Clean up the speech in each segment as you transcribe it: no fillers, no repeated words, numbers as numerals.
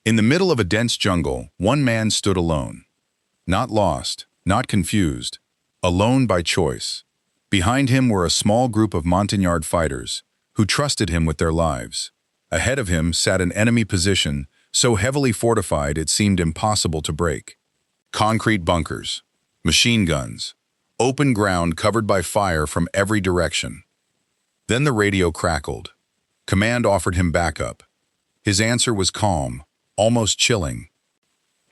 In the middle of a dense jungle, one man stood alone. Not lost, not confused, alone by choice. Behind him were a small group of Montagnard fighters who trusted him with their lives. Ahead of him sat an enemy position so heavily fortified it seemed impossible to break. Concrete bunkers, machine guns, open ground covered by fire from every direction. Then the radio crackled. Command offered him backup. His answer was calm, almost chilling.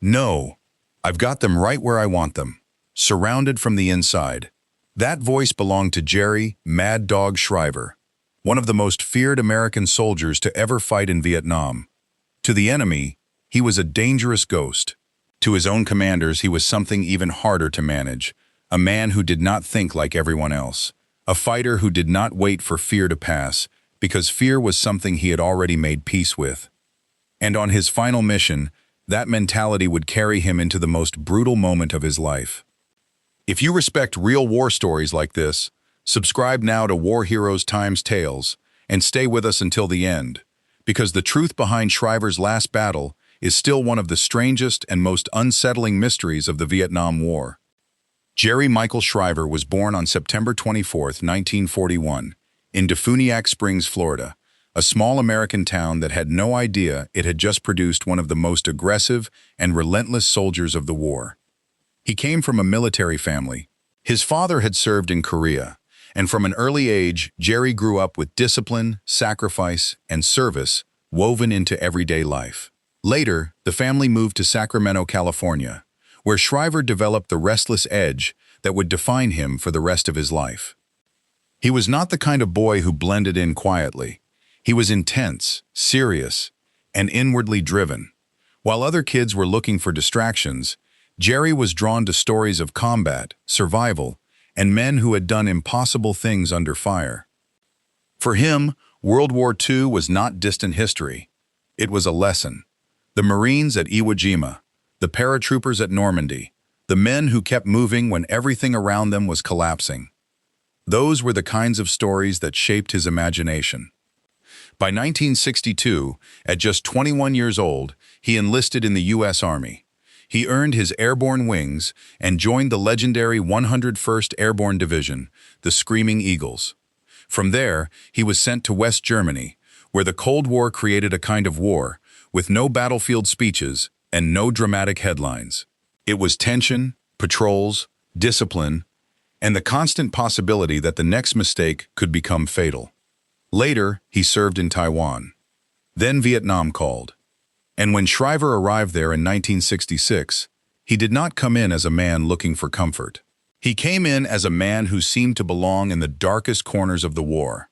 "No, I've got them right where I want them, surrounded from the inside." That voice belonged to Jerry "Mad Dog" Shriver, one of the most feared American soldiers to ever fight in Vietnam. To the enemy, he was a dangerous ghost. To his own commanders, he was something even harder to manage, a man who did not think like everyone else, a fighter who did not wait for fear to pass, because fear was something he had already made peace with. And on his final mission, that mentality would carry him into the most brutal moment of his life. If you respect real war stories like this, subscribe now to War Heroes Times Tales and stay with us until the end, because the truth behind Shriver's last battle is still one of the strangest and most unsettling mysteries of the Vietnam War. Jerry Michael Shriver was born on September 24, 1941, in DeFuniak Springs, Florida, a small American town that had no idea it had just produced one of the most aggressive and relentless soldiers of the war. He came from a military family. His father had served in Korea, and from an early age, Jerry grew up with discipline, sacrifice, and service woven into everyday life. Later, the family moved to Sacramento, California, where Shriver developed the restless edge that would define him for the rest of his life. He was not the kind of boy who blended in quietly. He was intense, serious, and inwardly driven. While other kids were looking for distractions, Jerry was drawn to stories of combat, survival, and men who had done impossible things under fire. For him, World War II was not distant history. It was a lesson. The Marines at Iwo Jima, the paratroopers at Normandy, the men who kept moving when everything around them was collapsing. Those were the kinds of stories that shaped his imagination. By 1962, at just 21 years old, he enlisted in the U.S. Army. He earned his airborne wings and joined the legendary 101st Airborne Division, the Screaming Eagles. From there, he was sent to West Germany, where the Cold War created a kind of war, with no battlefield speeches and no dramatic headlines. It was tension, patrols, discipline, and the constant possibility that the next mistake could become fatal. Later, he served in Taiwan. Then Vietnam called. And when Shriver arrived there in 1966, he did not come in as a man looking for comfort. He came in as a man who seemed to belong in the darkest corners of the war.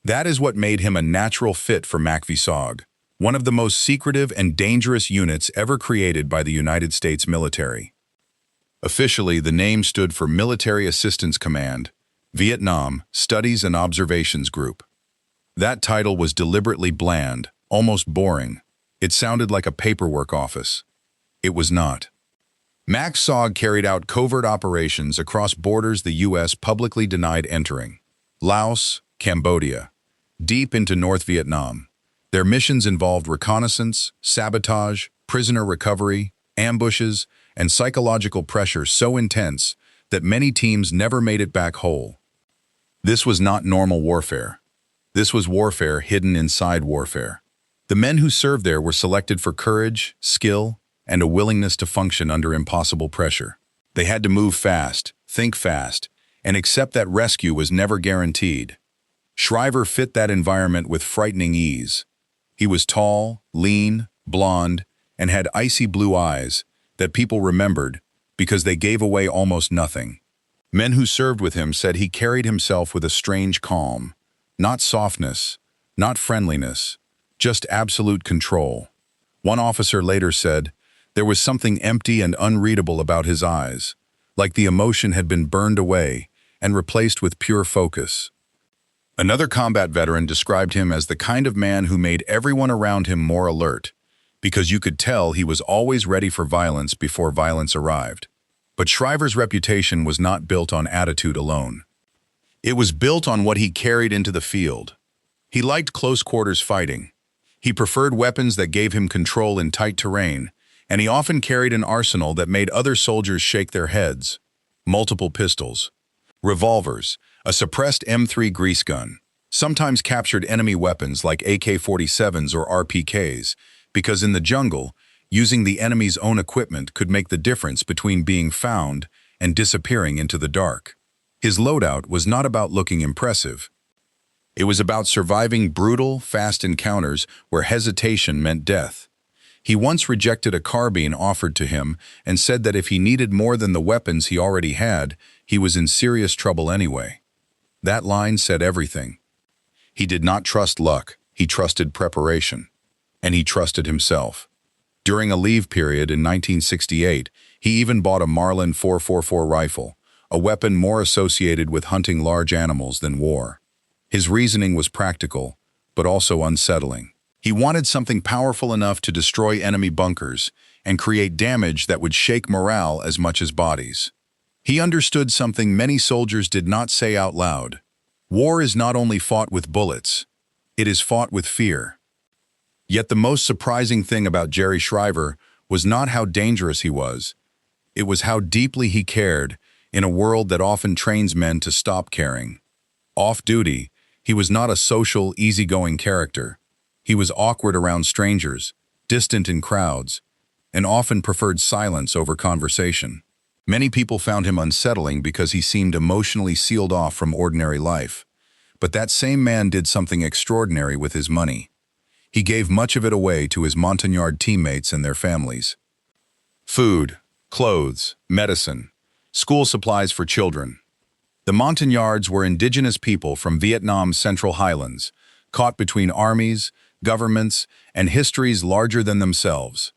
That is what made him a natural fit for MACV-SOG, one of the most secretive and dangerous units ever created by the United States military. Officially, the name stood for Military Assistance Command, Vietnam Studies and Observations Group. That title was deliberately bland, almost boring. It sounded like a paperwork office. It was not. MACV-SOG carried out covert operations across borders the U.S. publicly denied entering. Laos, Cambodia, deep into North Vietnam. Their missions involved reconnaissance, sabotage, prisoner recovery, ambushes, and psychological pressure so intense that many teams never made it back whole. This was not normal warfare. This was warfare hidden inside warfare. The men who served there were selected for courage, skill, and a willingness to function under impossible pressure. They had to move fast, think fast, and accept that rescue was never guaranteed. Shriver fit that environment with frightening ease. He was tall, lean, blonde, and had icy blue eyes that people remembered because they gave away almost nothing. Men who served with him said he carried himself with a strange calm, not softness, not friendliness, just absolute control. One officer later said, there was something empty and unreadable about his eyes, like the emotion had been burned away and replaced with pure focus. Another combat veteran described him as the kind of man who made everyone around him more alert, because you could tell he was always ready for violence before violence arrived. But Shriver's reputation was not built on attitude alone. It was built on what he carried into the field. He liked close quarters fighting. He preferred weapons that gave him control in tight terrain, and he often carried an arsenal that made other soldiers shake their heads. Multiple pistols, revolvers, a suppressed M3 grease gun, sometimes captured enemy weapons like AK-47s or RPKs, because in the jungle, using the enemy's own equipment could make the difference between being found and disappearing into the dark. His loadout was not about looking impressive. It was about surviving brutal, fast encounters where hesitation meant death. He once rejected a carbine offered to him and said that if he needed more than the weapons he already had, he was in serious trouble anyway. That line said everything. He did not trust luck, he trusted preparation. And he trusted himself. During a leave period in 1968, he even bought a Marlin 444 rifle, a weapon more associated with hunting large animals than war. His reasoning was practical, but also unsettling. He wanted something powerful enough to destroy enemy bunkers and create damage that would shake morale as much as bodies. He understood something many soldiers did not say out loud. War is not only fought with bullets, it is fought with fear. Yet the most surprising thing about Jerry Shriver was not how dangerous he was. It was how deeply he cared in a world that often trains men to stop caring. Off-duty, he was not a social, easygoing character. He was awkward around strangers, distant in crowds, and often preferred silence over conversation. Many people found him unsettling because he seemed emotionally sealed off from ordinary life. But that same man did something extraordinary with his money. He gave much of it away to his Montagnard teammates and their families. Food, clothes, medicine, school supplies for children. The Montagnards were indigenous people from Vietnam's Central Highlands, caught between armies, governments, and histories larger than themselves.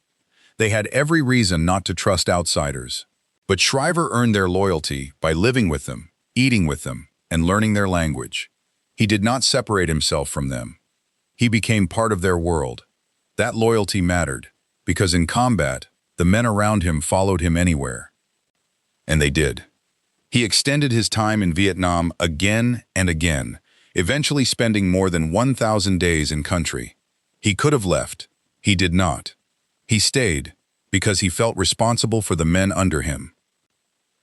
They had every reason not to trust outsiders. But Shriver earned their loyalty by living with them, eating with them, and learning their language. He did not separate himself from them. He became part of their world. That loyalty mattered, because in combat, the men around him followed him anywhere. And they did. He extended his time in Vietnam again and again, eventually spending more than 1,000 days in country. He could have left. He did not. He stayed because he felt responsible for the men under him.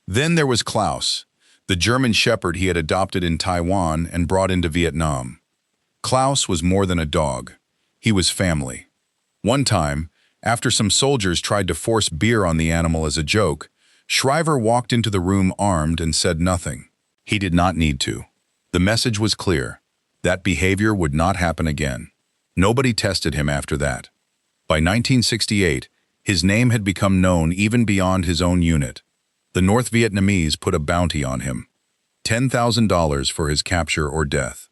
Then there was Klaus, the German shepherd he had adopted in Taiwan and brought into Vietnam. Klaus was more than a dog. He was family. One time, after some soldiers tried to force beer on the animal as a joke, Shriver walked into the room armed and said nothing. He did not need to. The message was clear. That behavior would not happen again. Nobody tested him after that. By 1968, his name had become known even beyond his own unit. The North Vietnamese put a bounty on him. $10,000 for his capture or death.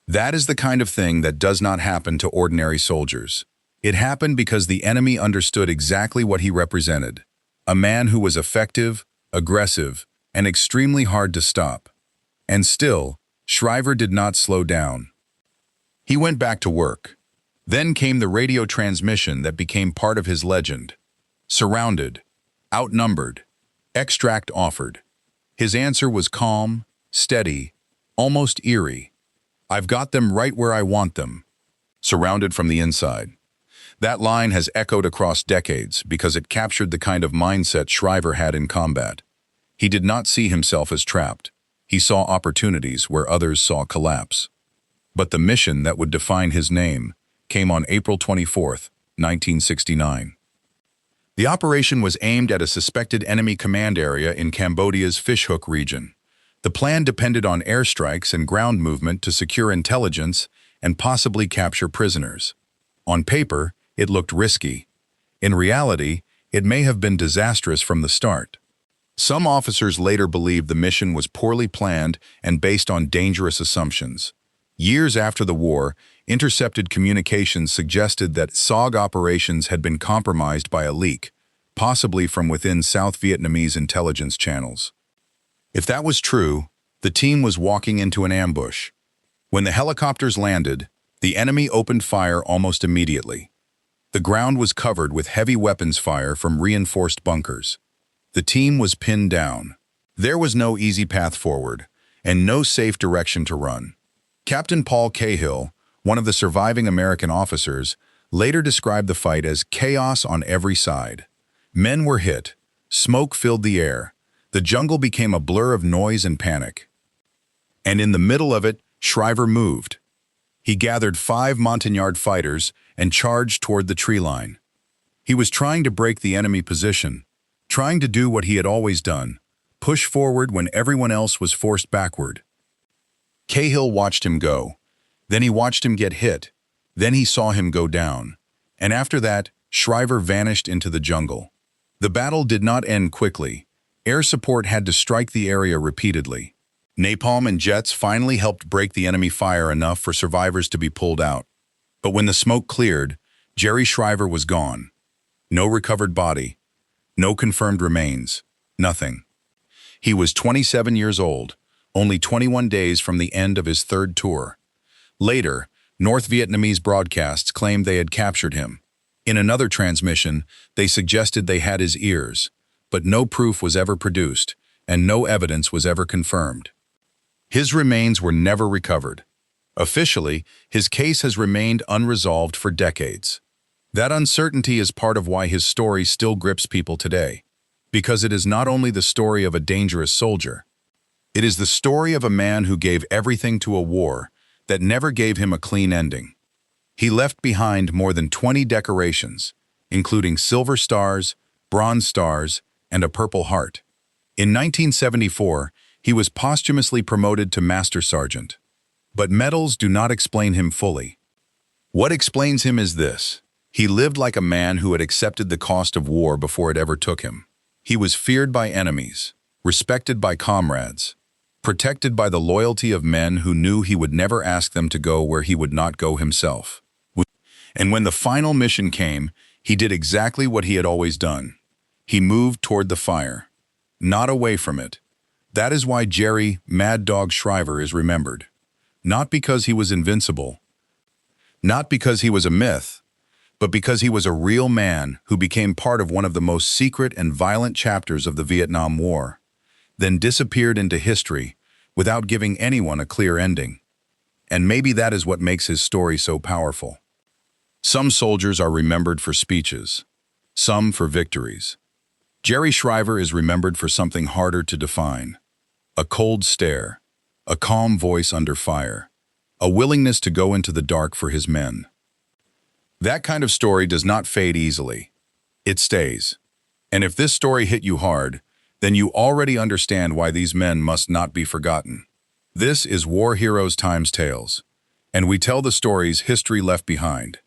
That is the kind of thing that does not happen to ordinary soldiers. It happened because the enemy understood exactly what he represented. A man who was effective, aggressive, and extremely hard to stop. And still, Shriver did not slow down. He went back to work. Then came the radio transmission that became part of his legend. Surrounded, outnumbered, extract offered. His answer was calm, steady, almost eerie. I've got them right where I want them. Surrounded from the inside. That line has echoed across decades because it captured the kind of mindset Shriver had in combat. He did not see himself as trapped. He saw opportunities where others saw collapse. But the mission that would define his name came on April 24, 1969. The operation was aimed at a suspected enemy command area in Cambodia's Fishhook region. The plan depended on airstrikes and ground movement to secure intelligence and possibly capture prisoners. On paper, it looked risky. In reality, it may have been disastrous from the start. Some officers later believed the mission was poorly planned and based on dangerous assumptions. Years after the war, intercepted communications suggested that SOG operations had been compromised by a leak, possibly from within South Vietnamese intelligence channels. If that was true, the team was walking into an ambush. When the helicopters landed, the enemy opened fire almost immediately. The ground was covered with heavy weapons fire from reinforced bunkers. The team was pinned down. There was no easy path forward, and no safe direction to run. Captain Paul Cahill, one of the surviving American officers, later described the fight as chaos on every side. Men were hit, smoke filled the air, the jungle became a blur of noise and panic. And in the middle of it, Shriver moved. He gathered 5 Montagnard fighters and charged toward the tree line. He was trying to break the enemy position, trying to do what he had always done, push forward when everyone else was forced backward. Cahill watched him go. Then he watched him get hit. Then he saw him go down. And after that, Shriver vanished into the jungle. The battle did not end quickly. Air support had to strike the area repeatedly. Napalm and jets finally helped break the enemy fire enough for survivors to be pulled out. But when the smoke cleared, Jerry Shriver was gone. No recovered body. No confirmed remains. Nothing. He was 27 years old, only 21 days from the end of his 3rd tour. Later, North Vietnamese broadcasts claimed they had captured him. In another transmission, they suggested they had his ears, but no proof was ever produced, and no evidence was ever confirmed. His remains were never recovered. Officially, his case has remained unresolved for decades. That uncertainty is part of why his story still grips people today, because it is not only the story of a dangerous soldier. It is the story of a man who gave everything to a war that never gave him a clean ending. He left behind more than 20 decorations, including silver stars, bronze stars, and a Purple Heart. In 1974, he was posthumously promoted to Master Sergeant. But medals do not explain him fully. What explains him is this: he lived like a man who had accepted the cost of war before it ever took him. He was feared by enemies, respected by comrades, protected by the loyalty of men who knew he would never ask them to go where he would not go himself. And when the final mission came, he did exactly what he had always done. He moved toward the fire, not away from it. That is why Jerry Mad Dog Shriver is remembered. Not because he was invincible, not because he was a myth, but because he was a real man who became part of one of the most secret and violent chapters of the Vietnam War, then disappeared into history without giving anyone a clear ending. And maybe that is what makes his story so powerful. Some soldiers are remembered for speeches, some for victories. Jerry Shriver is remembered for something harder to define: a cold stare, a calm voice under fire, a willingness to go into the dark for his men. That kind of story does not fade easily. It stays. And if this story hit you hard, then you already understand why these men must not be forgotten. This is War Heroes Times Tales, and we tell the stories history left behind.